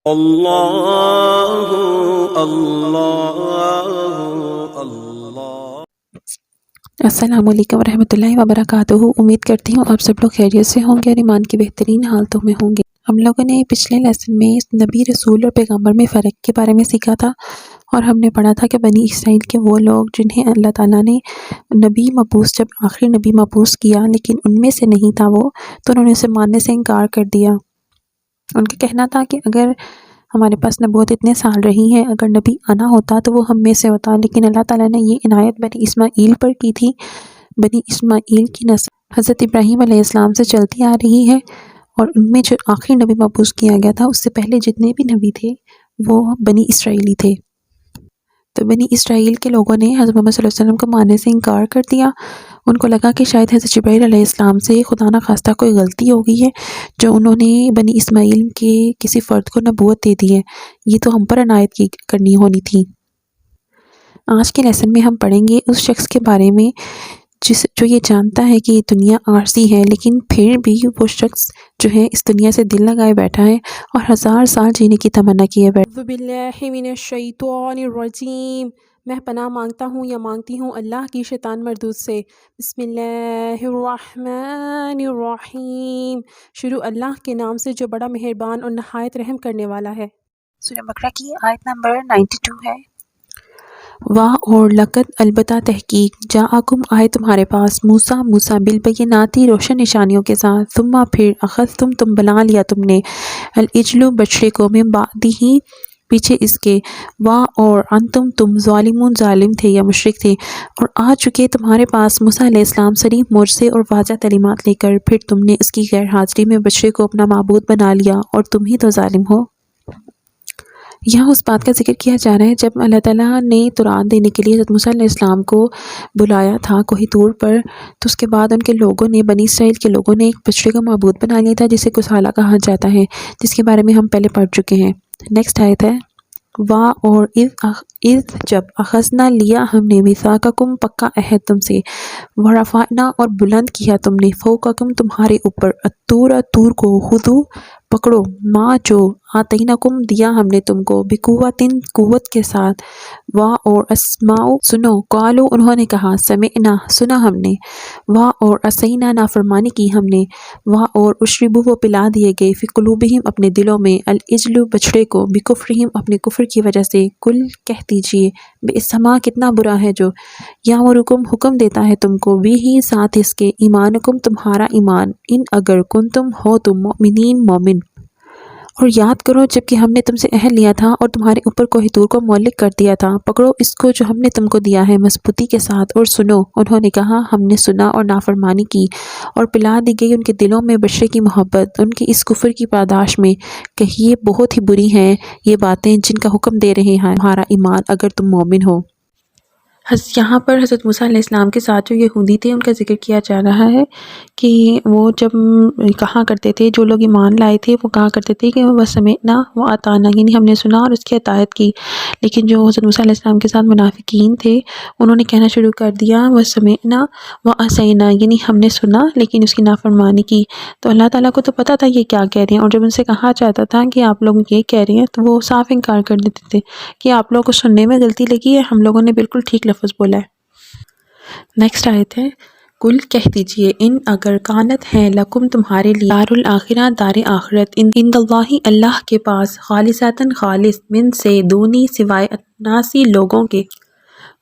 اللہ اللہ اللہ۔ السلام علیکم ورحمۃ اللہ وبرکاتہ۔ امید کرتی ہوں آپ سب لوگ خیریت سے ہوں گے اور ایمان کی بہترین حالتوں میں ہوں گے۔ ہم لوگوں نے پچھلے لیسن میں نبی، رسول اور پیغمبر میں فرق کے بارے میں سیکھا تھا، اور ہم نے پڑھا تھا کہ بنی اسرائیل کے وہ لوگ جنہیں اللہ تعالیٰ نے نبی مبعوث، جب آخری نبی مبعوث کیا لیکن ان میں سے نہیں تھا وہ، تو انہوں نے اسے ماننے سے انکار کر دیا۔ ان کا کہنا تھا کہ اگر ہمارے پاس نبوت اتنے سال رہی ہے، اگر نبی آنا ہوتا تو وہ ہم میں سے ہوتا، لیکن اللہ تعالیٰ نے یہ عنایت بنی اسماعیل پر کی تھی۔ بنی اسماعیل کی نسل حضرت ابراہیم علیہ السلام سے چلتی آ رہی ہے، اور ان میں جو آخری نبی مبعوث کیا گیا تھا اس سے پہلے جتنے بھی نبی تھے وہ بنی اسرائیلی تھے۔ تو بنی اسرائیل کے لوگوں نے حضرت محمد صلی اللہ علیہ وسلم کو ماننے سے انکار کر دیا۔ ان کو لگا کہ شاید حضرت جبرائیل علیہ السلام سے خدا نخواستہ کوئی غلطی ہو گئی ہے جو انہوں نے بنی اسماعیل کے کسی فرد کو نبوت دے دی ہے، یہ تو ہم پر عنایت کرنی ہونی تھی۔ آج کے لیسن میں ہم پڑھیں گے اس شخص کے بارے میں جو یہ جانتا ہے کہ یہ دنیا عارضی ہے، لیکن پھر بھی وہ شخص جو ہے اس دنیا سے دل لگائے بیٹھا ہے اور 1000 سال جینے کی تمنا کیے بیٹھا۔ اعوذ باللہ من الشیطان الرجیم۔ میں پناہ مانگتا ہوں یا مانگتی ہوں اللہ کی شیطان مردود سے۔ بسم اللہ الرحمن الرحیم۔ شروع اللہ کے نام سے جو بڑا مہربان اور نہایت رحم کرنے والا ہے۔ سورہ بقرہ کی آیت نمبر 92 ہے۔ واہ اور لقد، البتہ تحقیق، جاءکم آئے تمہارے پاس، موسیٰ بالبیناتی، روشن نشانیوں کے ساتھ، ثم پھر تم بنا لیا تم نے، العجل بچڑے کو، من بعدہ پیچھے اس کے، واہ اور انتم تم ظالمون ظالم تھے یا مشرک تھے، اور آ چکے تمہارے پاس موسیٰ علیہ السلام صریح معجزے اور واضح تعلیمات لے کر، پھر تم نے اس کی غیر حاضری میں بچڑے کو اپنا معبود بنا لیا، اور تم ہی تو ظالم ہو۔ یہاں اس بات کا ذکر کیا جا رہا ہے جب اللہ تعالیٰ نے تورات دینے کے لیے حضرت موسیٰ علیہ السلام کو بلایا تھا کوہ طور پر، تو اس کے بعد ان کے لوگوں نے، بنی اسرائیل کے لوگوں نے ایک بچڑے کا معبود بنا لیا تھا جسے کسالہ کہا جاتا ہے، جس کے بارے میں ہم پہلے پڑھ چکے ہیں۔ نیکسٹ آیت ہے، واہ اور اذ جب، اخذنا لیا ہم نے، میثاقکم پکا عہد تم سے، ورفعنا اور بلند کیا تم نے، فوقکم تمہارے اوپر، الطور طور کو، خذوا پکڑو، ما جو، آتیناکم دیا ہم نے تم کو، بقوۃ قوت کے ساتھ، واہ اور اسمعوا سنو، قالوا انہوں نے کہا، سمعنا سنا ہم نے، واہ اور عصینا نافرمانی کی ہم نے، واہ اور اشربوا وہ پلا دیے گئے، فی قلوبہم اپنے دلوں میں، العجل بچڑے کو، بکفرہم اپنے کفر کی وجہ سے، کل کہہ دیجئے، بئس ما کتنا برا ہے جو، یامرکم حکم دیتا ہے تم کو، بھی ساتھ اس کے، ایمانکم تمہارا ایمان، ان اگر کنتم ہو تم مؤمنین مومن۔ اور یاد کرو جب کہ ہم نے تم سے عہد لیا تھا اور تمہارے اوپر کوہ طور کو معلق کر دیا تھا، پکڑو اس کو جو ہم نے تم کو دیا ہے مضبوطی کے ساتھ، اور سنو، انہوں نے کہا ہم نے سنا اور نافرمانی کی، اور پلا دی گئی ان کے دلوں میں بچڑے کی محبت، ان کی اس کفر کی پاداش میں، کہ یہ بہت ہی بری ہیں یہ باتیں جن کا حکم دے رہے ہیں تمہارا ایمان اگر تم مومن ہو۔ یہاں پر حضرت موسیٰ علیہ السلام کے ساتھ جو یہودی تھے ان کا ذکر کیا جا رہا ہے کہ وہ جب کہا کرتے تھے، جو لوگ ایمان لائے تھے وہ کہا کرتے تھے کہ وہ سمعنا و اطعنا، یعنی ہم نے سنا اور اس کی اطاعت کی، لیکن جو حضرت موسیٰ علیہ السلام کے ساتھ منافقین تھے انہوں نے کہنا شروع کر دیا وہ سمعنا و عصینا، یعنی ہم نے سنا لیکن اس کی نافرمانی کی۔ تو اللہ تعالیٰ کو تو پتہ تھا یہ کیا کہہ رہے ہیں، اور جب ان سے کہا جاتا تھا کہ آپ لوگ یہ کہہ رہے ہیں تو وہ صاف انکار کر دیتے تھے کہ آپ لوگوں کو سننے میں غلطی لگی ہے، ہم لوگوں نے بالکل ٹھیک لفظ بولا ہے۔ نیکسٹ آیت ہے، کل کہہ دیجئے، ان اگر کانت ہے، لکم تمہارے لیے، دار الاخرہ دار آخرت، عند اللہ اللہ کے پاس، خالصۃً خالص، من سے دونی سوائے، الناسی لوگوں کے،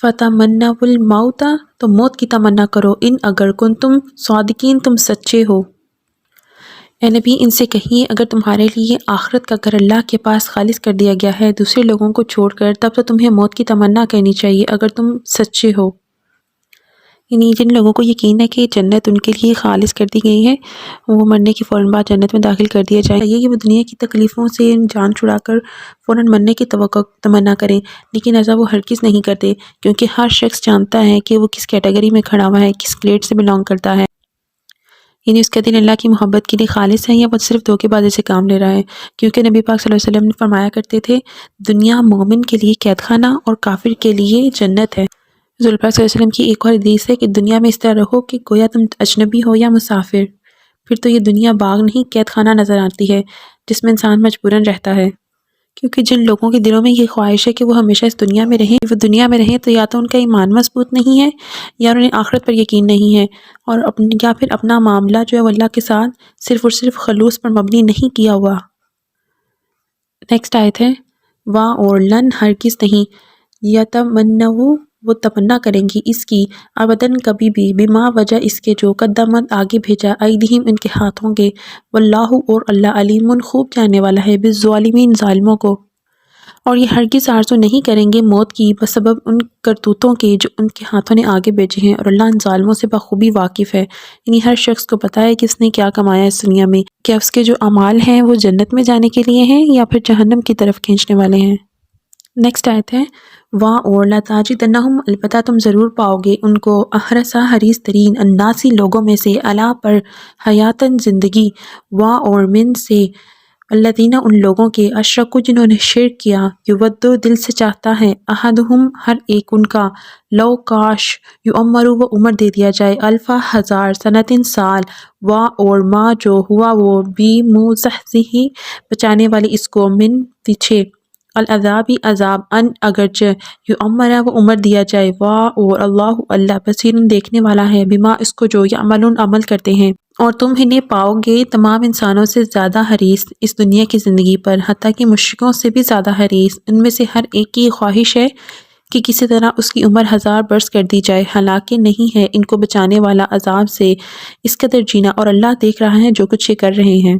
فتمنوا الموت تو موت کی تمنا کرو، ان اگر کنتم صادقین تم سچے ہو۔ اے نبی ان سے کہیے اگر تمہارے لیے آخرت کا گھر اللہ کے پاس خالص کر دیا گیا ہے دوسرے لوگوں کو چھوڑ کر، تب تو تمہیں موت کی تمنا کرنی چاہیے اگر تم سچے ہو۔ یعنی جن لوگوں کو یقین ہے کہ جنت ان کے لیے خالص کر دی گئی ہے، وہ مرنے کے فوراً بعد جنت میں داخل کر دیا جائے گا، کہ وہ دنیا کی تکلیفوں سے جان چھڑا کر فوراً مرنے کی تمنا کریں، لیکن ایسا وہ ہرگز نہیں کرتے، کیونکہ ہر شخص جانتا ہے کہ وہ کس کیٹیگری میں کھڑا ہوا ہے، کس گریڈ سے بلانگ کرتا ہے، یعنی اس کا دل اللہ کی محبت کے لیے خالص ہے یا وہ صرف دھوکے بازی سے کام لے رہا ہے، کیونکہ نبی پاک صلی اللہ علیہ وسلم نے فرمایا کرتے تھے، دنیا مومن کے لیے قید خانہ اور کافر کے لیے جنت ہے۔ رسول پاک صلی اللہ علیہ وسلم کی ایک اور حدیث ہے کہ دنیا میں اس طرح رہو کہ گویا تم اجنبی ہو یا مسافر، پھر تو یہ دنیا باغ نہیں قید خانہ نظر آتی ہے جس میں انسان مجبوراً رہتا ہے۔ کیونکہ جن لوگوں کے دلوں میں یہ خواہش ہے کہ وہ ہمیشہ اس دنیا میں رہیں، وہ دنیا میں رہیں، تو یا تو ان کا ایمان مضبوط نہیں ہے یا انہیں آخرت پر یقین نہیں ہے، اور یا پھر اپنا معاملہ جو ہے وہ اللہ کے ساتھ صرف اور صرف خلوص پر مبنی نہیں کیا ہوا۔ نیکسٹ آیت ہے وا اور لن ہرگز نہیں یتمنوا وہ تمنا کریں گی اس کی ابداً کبھی بھی بما وجہ اس کے جو قدمت آگے بھیجا ایدیہم ان کے ہاتھوں کے واللہ اور اللہ علیم خوب جاننے والا ہے بالظالمین ظالموں کو، اور یہ ہرگز آرزو نہیں کریں گے موت کی بسبب ان کرتوتوں کے جو ان کے ہاتھوں نے آگے بھیجے ہیں، اور اللہ ان ظالموں سے بخوبی واقف ہے، یعنی ہر شخص کو پتہ ہے کہ اس نے کیا کمایا اس دنیا میں، کیا اس کے جو اعمال ہیں وہ جنت میں جانے کے لیے ہیں یا پھر جہنم کی طرف کھینچنے والے ہیں۔ نیکسٹ آیت ہے وا اور لتاجدنہم البتہ تم ضرور پاؤ گے ان کو احرصا حریص ترین الناسی لوگوں میں سے علی پر حیاتاً زندگی، وا اور من سے الذین ان لوگوں کے اشرکوا جنہوں نے شرک کیا، یودو دل سے چاہتا ہے احدہم ہر ایک ان کا لو کاش یعمروا وہ عمر دے دیا جائے الفا ہزار سنتن سال، وا اور ما جو ہوا وہ بی مزحزحی بچانے والی اس کو من پیچھے العذابی عذاب ان اگرچہ یعمرہ وہ عمر دیا جائے، وا اور اللہ اللہ بصیر دیکھنے والا ہے بما اس کو جو یعملون عمل کرتے ہیں، اور تم انہیں پاؤ گے تمام انسانوں سے زیادہ حریص اس دنیا کی زندگی پر، حتیٰ کہ مشرکوں سے بھی زیادہ حریص، ان میں سے ہر ایک کی خواہش ہے کہ کسی طرح اس کی عمر 1000 برس کر دی جائے، حالانکہ نہیں ہے ان کو بچانے والا عذاب سے اس قدر جینا، اور اللہ دیکھ رہا ہے جو کچھ یہ کر رہے ہیں۔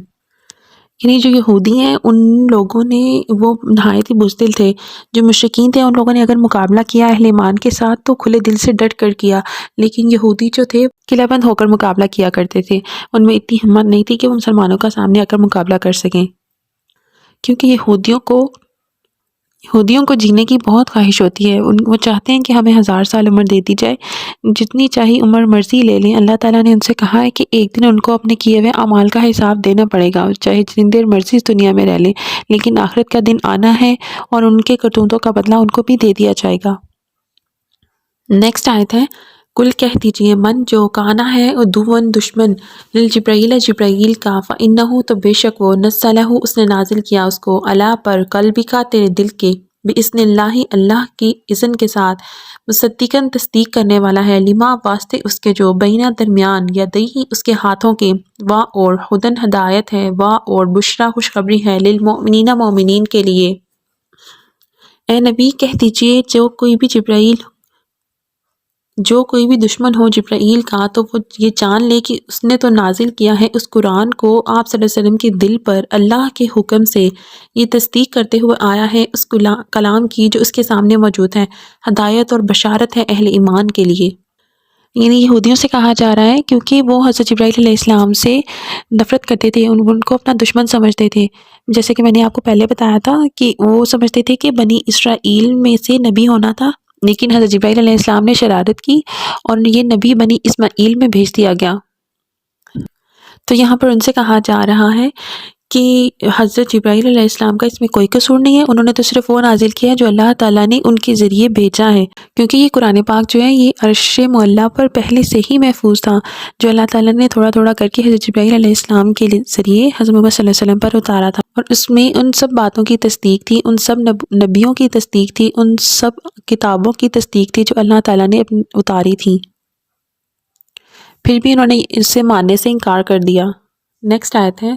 یعنی جو یہودی ہیں ان لوگوں نے وہ نہایت ہی بزدل تھے، جو مشرکین تھے ان لوگوں نے اگر مقابلہ کیا اہل ایمان کے ساتھ تو کھلے دل سے ڈٹ کر کیا، لیکن یہودی جو تھے قلعہ بند ہو کر مقابلہ کیا کرتے تھے، ان میں اتنی ہمت نہیں تھی کہ وہ مسلمانوں کا سامنے آ کر مقابلہ کر سکیں، کیونکہ یہودیوں کو جینے کی بہت خواہش ہوتی ہے، وہ چاہتے ہیں کہ ہمیں 1000 سال عمر دے دی جائے، جتنی چاہی عمر مرضی لے لیں، اللہ تعالیٰ نے ان سے کہا ہے کہ ایک دن ان کو اپنے کیے ہوئے اعمال کا حساب دینا پڑے گا، چاہے جتنی دیر مرضی اس دنیا میں رہ لیں، لیکن آخرت کا دن آنا ہے اور ان کے کرتوتوں کا بدلہ ان کو بھی دے دیا جائے گا۔ نیکسٹ آیت ہے کل کہہ دیجئے من جو کانا ہے عدوًا دشمن للجبرائیل جبرائیل کا فإنہ تو بے شک وہ نزلہ اس نے نازل کیا اس کو علی پر قلبک تیرے دل کے بإذن اللہ اللہ کی اذن کے ساتھ مصدقاً تصدیق کرنے والا ہے لما واسطے اس کے جو بینہ درمیان یدیہ اس کے ہاتھوں کے وا اور ہدن ہدایت ہے وا اور بشرا خوشخبری ہے للمؤمنین مومنین کے لیے۔ اے نبی کہہ دیجئے جو کوئی بھی دشمن ہو جبرائیل کا تو وہ یہ جان لے کہ اس نے تو نازل کیا ہے اس قرآن کو آپ صلی اللہ علیہ وسلم کے دل پر اللہ کے حکم سے، یہ تصدیق کرتے ہوئے آیا ہے اس کلام کی جو اس کے سامنے موجود ہے، ہدایت اور بشارت ہے اہل ایمان کے لیے۔ یعنی یہودیوں سے کہا جا رہا ہے کیونکہ وہ حضرت جبرائیل علیہ السلام سے نفرت کرتے تھے، ان کو اپنا دشمن سمجھتے تھے، جیسے کہ میں نے آپ کو پہلے بتایا تھا کہ وہ سمجھتے تھے کہ بنی اسرائیل میں سے نبی ہونا تھا، لیکن حضرت جبرائیل علیہ السلام نے شرارت کی اور یہ نبی بنی اسماعیل میں بھیج دیا گیا۔ تو یہاں پر ان سے کہا جا رہا ہے کہ حضرت جبرائیل علیہ السلام کا اس میں کوئی قصور نہیں ہے، انہوں نے تو صرف وہ نازل کیا جو اللہ تعالیٰ نے ان کے ذریعے بھیجا ہے، کیونکہ یہ قرآن پاک جو ہے یہ عرش معلیٰ پر پہلے سے ہی محفوظ تھا، جو اللہ تعالیٰ نے تھوڑا تھوڑا کر کے حضرت جبرائیل علیہ السلام کے ذریعے حضرت محمد صلی اللہ علیہ وسلم پر اتارا تھا، اور اس میں ان سب باتوں کی تصدیق تھی، ان سب نبیوں کی تصدیق تھی، ان سب کتابوں کی تصدیق تھی جو اللہ تعالیٰ نے اتاری تھی، پھر بھی انہوں نے اسے ماننے سے انکار کر دیا۔ نیکسٹ آیت ہے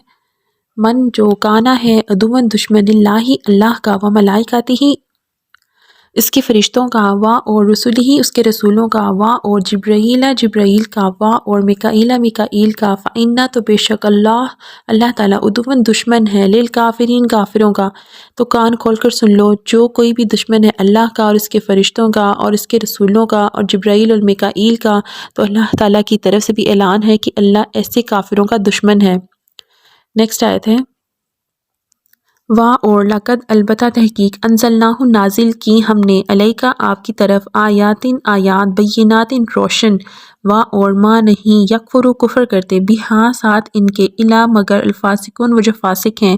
من جو کانا ہے عدوًا دشمن اللہ اللہ کا و ملائکتہ اس کے فرشتوں کا وا اور رسولہ اس کے رسولوں کا وا اور جبرائیل جبرائیل کا وا اور میکائیل میکائیل کا فإنہ تو بے شک اللہ تعالیٰ عدوًا دشمن ہے للکافرین کافروں کا، تو کان کھول کر سن لو جو کوئی بھی دشمن ہے اللہ کا اور اس کے فرشتوں کا اور اس کے رسولوں کا اور جبرائیل اور میکائیل کا، تو اللہ تعالیٰ کی طرف سے بھی اعلان ہے کہ اللہ ایسے کافروں کا دشمن ہے۔ نیکسٹ آیت ہے وا اور لقد البتہ تحقیق انزلناہ نازل کی ہم نے علیکا آپ کی طرف آیات بینات روشن، وا اور ما نہیں یکفروا کفر کرتے بہا ساتھ ان کے الا مگر الفاسقون وہ جو فاسق ہیں،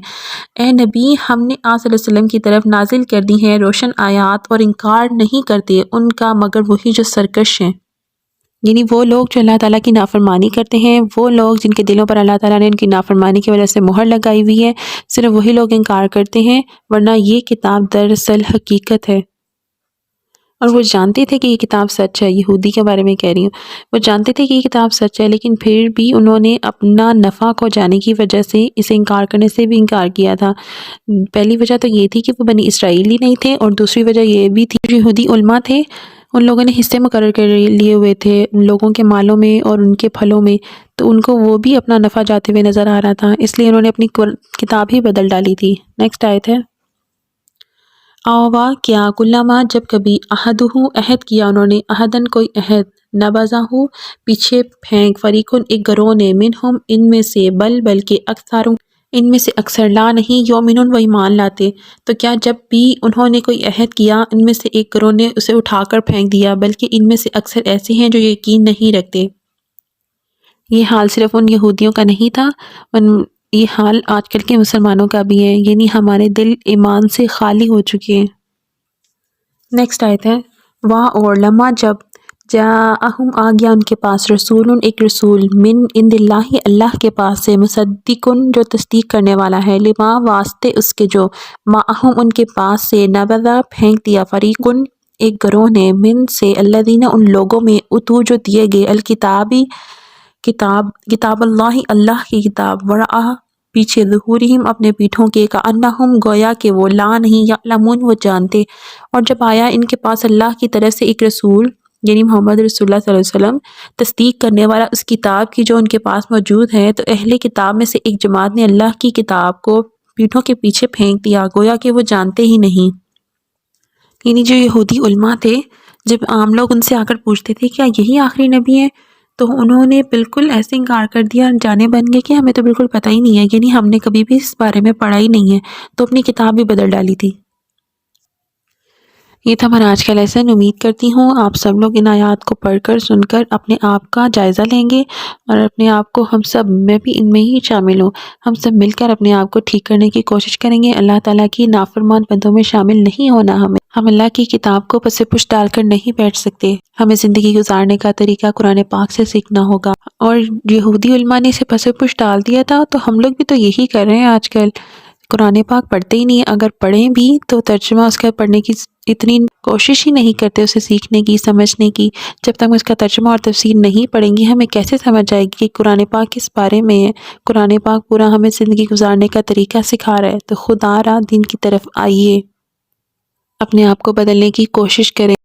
اے نبی ہم نے آپ صلی اللہ علیہ وسلم کی طرف نازل کر دی ہیں روشن آیات اور انکار نہیں کرتے ان کا مگر وہی جو سرکش ہیں۔ یعنی وہ لوگ جو اللہ تعالیٰ کی نافرمانی کرتے ہیں، وہ لوگ جن کے دلوں پر اللہ تعالیٰ نے ان کی نافرمانی کی وجہ سے مہر لگائی ہوئی ہے، صرف وہی لوگ انکار کرتے ہیں، ورنہ یہ کتاب دراصل حقیقت ہے۔ اور وہ جانتے تھے کہ یہ کتاب سچ ہے، یہودی کے بارے میں کہہ رہی ہوں، وہ جانتے تھے کہ یہ کتاب سچ ہے، لیکن پھر بھی انہوں نے اپنا نفع کو جانے کی وجہ سے اسے انکار کرنے سے بھی انکار کیا تھا۔ پہلی وجہ تو یہ تھی کہ وہ بنی اسرائیلی نہیں تھے، اور دوسری وجہ یہ بھی تھی کہ یہودی علماء تھے، ان لوگوں نے حصے مقرر کر لیے ہوئے تھے لوگوں کے مالوں میں اور ان کے پھلوں میں، تو ان کو وہ بھی اپنا نفع جاتے ہوئے نظر آ رہا تھا، اس لیے انہوں نے اپنی کتاب ہی بدل ڈالی تھی۔ نیکسٹ آیت ہے، آوا کیا کلما جب کبھی عہدہ عہد کیا انہوں نے، عہدن کوئی عہد، نبذہ پیچھے پھینک، فریقن ایک گروہ نے، منہم ان میں سے، بلکہ اکثر ان میں سے اکثر، لا نہیں، یومنون وہ ایمان لاتے۔ تو کیا جب بھی انہوں نے کوئی عہد کیا ان میں سے ایک گروہ نے اسے اٹھا کر پھینک دیا، بلکہ ان میں سے اکثر ایسے ہیں جو یقین نہیں رکھتے۔ یہ حال صرف ان یہودیوں کا نہیں تھا، یہ حال آج کل کے مسلمانوں کا بھی ہے، یعنی ہمارے دل ایمان سے خالی ہو چکے ہیں۔ نیکسٹ آیت ہے، واہ اور لما جب جاءہم آ گیا ان کے پاس، رسول ایک رسول، من عند اللہ اللہ کے پاس سے، مصدقن جو تصدیق کرنے والا ہے، لما واسطے اس کے جو، معہم ان کے پاس سے، نبذہ پھینک دیا، فریقن ایک گروہ نے، من سے، الذین ان لوگوں میں، اتو جو دیے گئے، الکتابی کتاب اللہ اللہ کی کتاب، وراء پیچھے، ظہورہم اپنے پیٹھوں کے، کأنہم گویا کہ وہ، لا نہیں، یعلمون وہ جانتے۔ اور جب آیا ان کے پاس اللہ کی طرف سے ایک رسول، یعنی محمد رسول اللہ صلی اللہ علیہ وسلم، تصدیق کرنے والا اس کتاب کی جو ان کے پاس موجود ہے، تو اہل کتاب میں سے ایک جماعت نے اللہ کی کتاب کو پیٹھوں کے پیچھے پھینک دیا، گویا کہ وہ جانتے ہی نہیں۔ یعنی جو یہودی علماء تھے، جب عام لوگ ان سے آ کر پوچھتے تھے کیا یہی آخری نبی ہے، تو انہوں نے بالکل ایسے انکار کر دیا، جانے بن گئے کہ ہمیں تو بالکل پتہ ہی نہیں ہے، یعنی ہم نے کبھی بھی اس بارے میں پڑھا ہی نہیں ہے، تو اپنی کتاب بھی بدل ڈالی تھی۔ یہ تھا ہمارا آج کا لیسن۔ امید کرتی ہوں آپ سب لوگ ان آیات کو پڑھ کر سن کر اپنے آپ کا جائزہ لیں گے، اور اپنے آپ کو، ہم سب، میں بھی ان میں ہی شامل ہوں، ہم سب مل کر اپنے آپ کو ٹھیک کرنے کی کوشش کریں گے۔ اللہ تعالیٰ کی نافرمان بندوں میں شامل نہیں ہونا، ہم اللہ کی کتاب کو پس پش ڈال کر نہیں بیٹھ سکتے، ہمیں زندگی گزارنے کا طریقہ قرآن پاک سے سیکھنا ہوگا۔ اور یہودی علماء نے اسے پس پش ڈال دیا تھا، تو ہم لوگ بھی تو یہی کر رہے ہیں آج کل، قرآن پاک پڑھتے ہی نہیں، اگر پڑھیں بھی تو ترجمہ اس کا پڑھنے کی اتنی کوشش ہی نہیں کرتے، اسے سیکھنے کی، سمجھنے کی۔ جب تک اس کا ترجمہ اور تفسیر نہیں پڑھیں گی، ہمیں کیسے سمجھ آئے گی کہ قرآن پاک کس بارے میں ہے؟ قرآن پاک پورا ہمیں زندگی گزارنے کا طریقہ سکھا رہا ہے، تو خدا را دین کی طرف آئیے، اپنے آپ کو بدلنے کی کوشش کریں۔